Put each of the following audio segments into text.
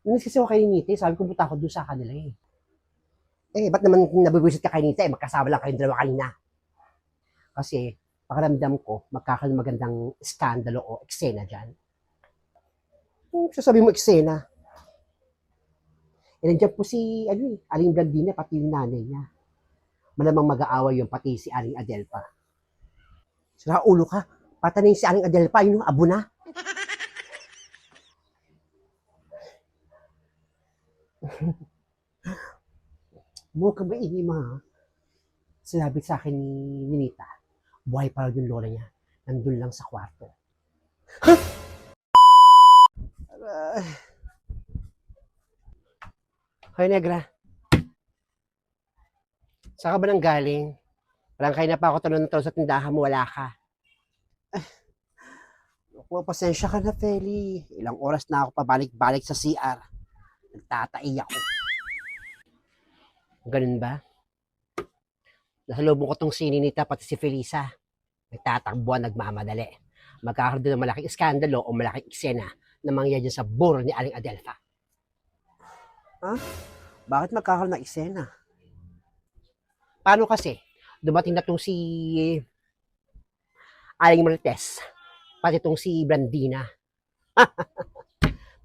Nung nagsisigaw kay Nita, sabi ko punta ako doon sa kanila eh. Ba't naman nabibisit ka kay Nita eh, magkasama lang kayong dalawa kanina. Kasi, pakiramdam ko, magkakaroon magandang skandalo o eksena dyan. Sasabi mo eksena. Nandiyan po si, Aling Blandina, pati yung nanay niya. Malamang mag-aaway yung pati si Aling Adelpa. Sira ulo ka. Patanin si Aling Adelpa, yun yung abo na. Huwag ka maingay ha. Sinabi sa akin ni Nita, buhay pa rin yung lola niya. Nandun lang sa kwarto. Ha? Hoy, Negra. Saan ka ba nang galing? Parang kayo na pa ako tanong sa tindahan mo, wala ka. Pasensya ka na, Feli. Ilang oras na ako pabalik-balik sa CR. Nagtatai ako. Ganun ba? Nasalubong ko tong si Ninita pati si Felisa. Nagtatakbuhan, nagmamadali. Magkakaroon din ng malaking iskandalo o malaking eksena na mangyayari dyan sa buro ni Aling Adelfa. Ha? Bakit magkakaroon ng eksena? Paano kasi? Dumating na tong si Aling Marites, pati tong si Blandina.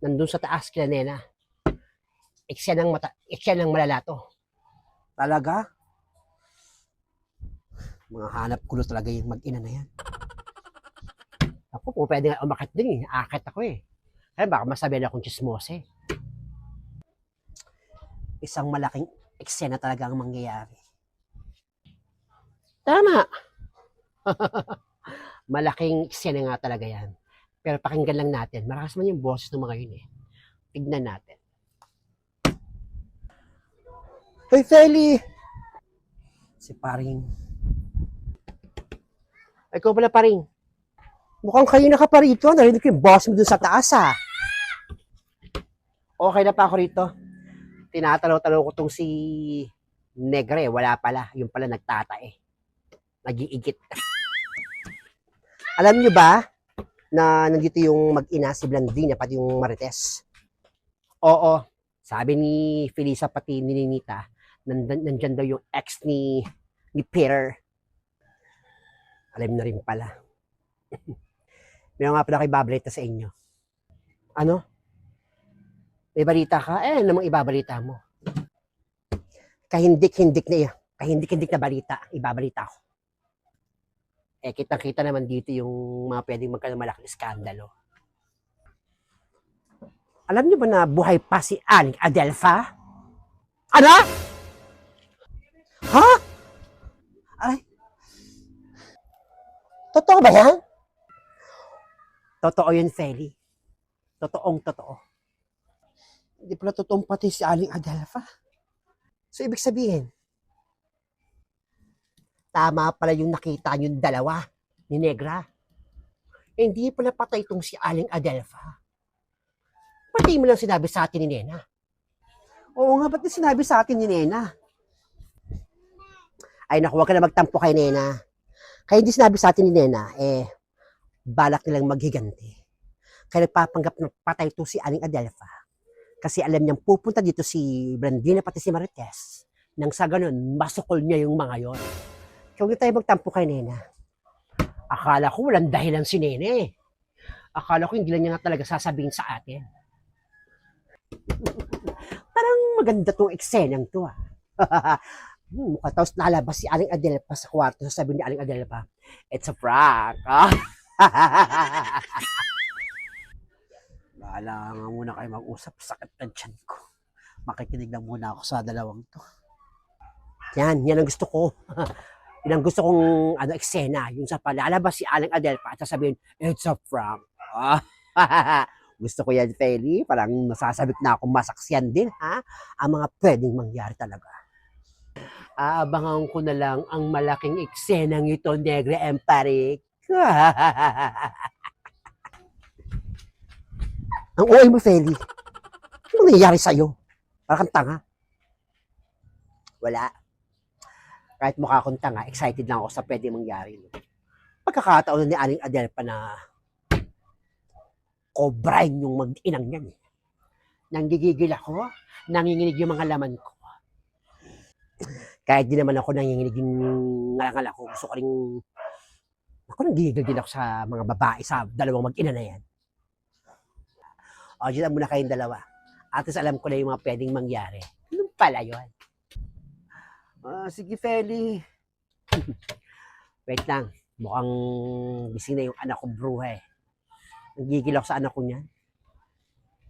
Nandun sa taas kila Nena. Eksenang malala to. Talaga? Mga hanap kulo talaga yung mag-ina na yan. Ako, kung pwede nga umakit din eh. Akit ako eh. Kaya baka masabihan akong chismose. Isang malaking eksena talaga ang mangyayari. Tama. Malaking eksena nga talaga yan. Pero pakinggan lang natin. Malakas man yung boses ng mga yun eh. Tignan natin. Hey, Feli! Si Paring. Ay, ikaw pala, Paring. Mukhang kayo na ka pa rito. Narinig ko yung boss mo dun sa taas, ha? Okay na pa ako rito. Tinatalaw-talaw ko tong si Negre. Wala pala. Yung pala nagtatae. Nag-iigit. Alam nyo ba na nandito yung mag-ina si Blandina pati yung Marites? Oo. Sabi ni Felisa pati ni Ninita, nandyan daw yung ex ni Peter. Alam na rin pala. May nga pala kayo babalita sa inyo. Ano? May balita ka? Namang ibabalita mo. Kahindik-hindik na balita. Ibabalita ko. Kitang-kita naman dito yung mga pwedeng magkaroon malaking iskandalo. Alam niyo ba na buhay pa si Aling Adelfa? Ano? Ha? Ay. Totoo ba yan? Totoo yun, Feli. Totoong-totoo. Hindi pala totoong pati si Aling Adelfa. So, ibig sabihin, tama pala yung nakita yung dalawa ni Negra. Hindi pala patay itong si Aling Adelfa. Pati mo lang sinabi sa atin ni Nena. Oo nga, ba't sinabi sa atin ni Nena? Ay naku, huwag ka na magtampo kay Nena. Kaya hindi sinabi sa atin ni Nena, balak nilang maghiganti. Kaya nagpapanggap na patay itong si Aling Adelfa. Kasi alam niyang pupunta dito si Blandina pati si Marites. Nang sa ganun, masukol niya yung mga yon. Kaya huwag tayo magtampo kay Nena. Akala ko walang dahilan si Nene. Akala ko hindi lang niya na talaga sasabihin sa atin. Parang maganda tong eksenang to ah. Mukha tapos nalabas si Aling Adelpa sa kwarto. Sasabihin ni Aling Adelpa, it's a prank. Bahala nga muna kayo mag-usap. Sakit ng tiyan ko. Makikinig lang muna ako sa dalawang to. Yan ang gusto ko. Yan ang gusto kong eksena. Yung sa palalabas si Aling Adelpa at sasabihin, it's a prank. Gusto ko yan, Feli. Parang nasasabik na akong masaksiyan din, ha? Ang mga pwedeng mangyari talaga. Aabangan ko na lang ang malaking eksenang ito, Negre Emparik. Ang OA mo, Feli. Ano nangyayari sa'yo? Parang kang tanga. Wala. Kahit mukha akong tanga, excited lang ako sa pwede mangyari. Pagkakataon ni Aling Adelpa na kobrain yung mag-inang yan. Nanggigigil ako, nanginginig yung mga laman ko. Kahit di naman ako nanginginig yung ngalangal ako, gusto ko rin, ako nanggigigil din ako sa mga babae, sa dalawang mag-ina na yan. O, dyan muna kayong dalawa. At least alam ko na yung mga pwedeng mangyari. Ano pala yun? Sige, Feli. Wait lang. Mukhang gising na yung anak ko, bruhe. Nanggigil ako sa anak ko niyan.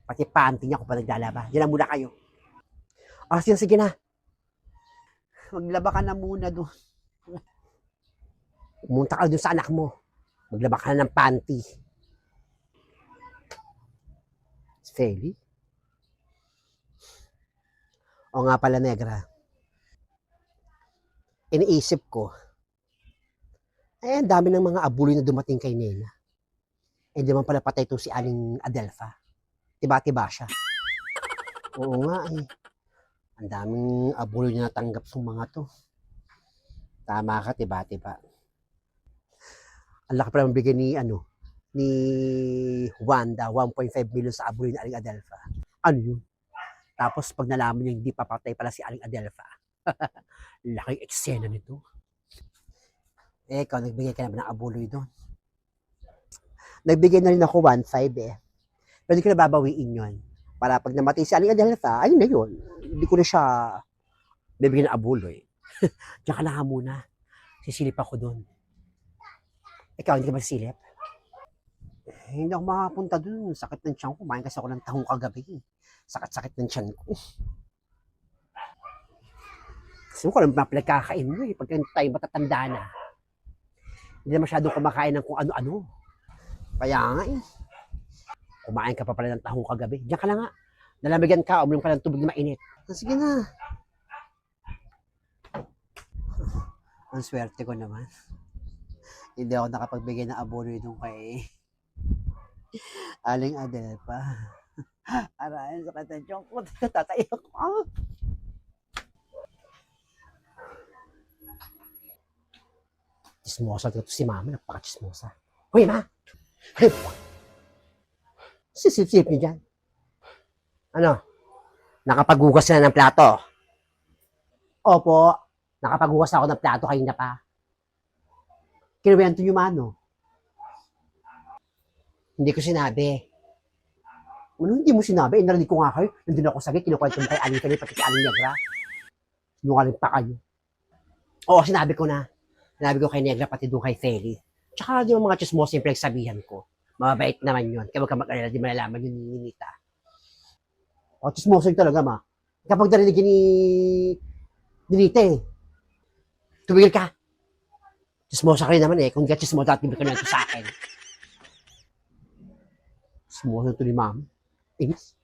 Pati panty niya ko pa naglalaba. Diyan na muna kayo. Sige na. Maglaba ka na muna doon. Pumunta ka doon sa anak mo. Maglaba ka na ng panty. Feli? O nga pala, Negra. Iniisip ko, ang dami ng mga abuloy na dumating kay Nena. Di man pala patay to si Aling Adelfa. Tiba-tiba siya. Oo nga eh. Ang daming abuloy na natanggap ng mga to. Tama ka, tiba-tiba. Ang laki pala bigay ni Wanda, 1.5 million sa abuloy ni Aling Adelfa. Ano yun? Tapos pag nalaman niya hindi papatay pala si Aling Adelfa. Laking eksena nito. Ikaw, nagbigay ka naman ng abuloy doon. Nagbigay na rin ako 1.5 eh. Pwede ko na babawiin yun. Para pag namatay si Aling Adelfa, ayun na yun. Hindi ko na siya bibigyan ng abuloy. Diyan ka na muna. Sisilip ako doon. Ikaw, hindi ka ba sisilip? Hindi ako makapunta doon. Sakit ng tiyan ko. Kumain kasi ako ng tahong kagabi. Sakit-sakit ng tiyan ko. Kasi ko alam na pinagkakain mo eh. Pag tayo matatanda na. Hindi na masyadong kumakain ng kung ano-ano. Kaya nga eh. Kumain ka pa pala ng tahong kagabi. Diyan ka na nga. Nalamigan ka, uminom ka ng tubig na mainit. Sige na. Ang swerte ko naman. Hindi ako nakapagbigay ng abono doon kay Aling Adelfa. Arayan sa katensyon ko. Tatayo ko. Chismosa to si mama. Napaka-chismosa. Hoy, ma! Sisip-sip niyo dyan. Ano? Nakapaghugas na ng plato? Opo. Nakapaghugas ako ng plato kanina pa. Kinuwento niyo mano? Hindi ko sinabi. Ano hindi mo sinabi? Narinig ko nga kayo. Nandun ako sagay. Kinukwento mo kay Aling Feli pati kay Aling Negra. Sinungaling pa kayo. Oo, sinabi ko na. Sinabi ko kay Negra pati doon kay Feli. Tsaka yung mga chismosa yung pinagsabihan ko. Mababait naman yun. Kaya wag ka mag-alala, di malalaman yun ni Nita. O, chismosa yun talaga, ma. Kapag narinig ni Nita eh. Tumigil ka. Chismosa ka rin naman eh. Kung di ka chismosa, tibig ka na ito sa akin. Chismosa ito ni ma'am. Inis.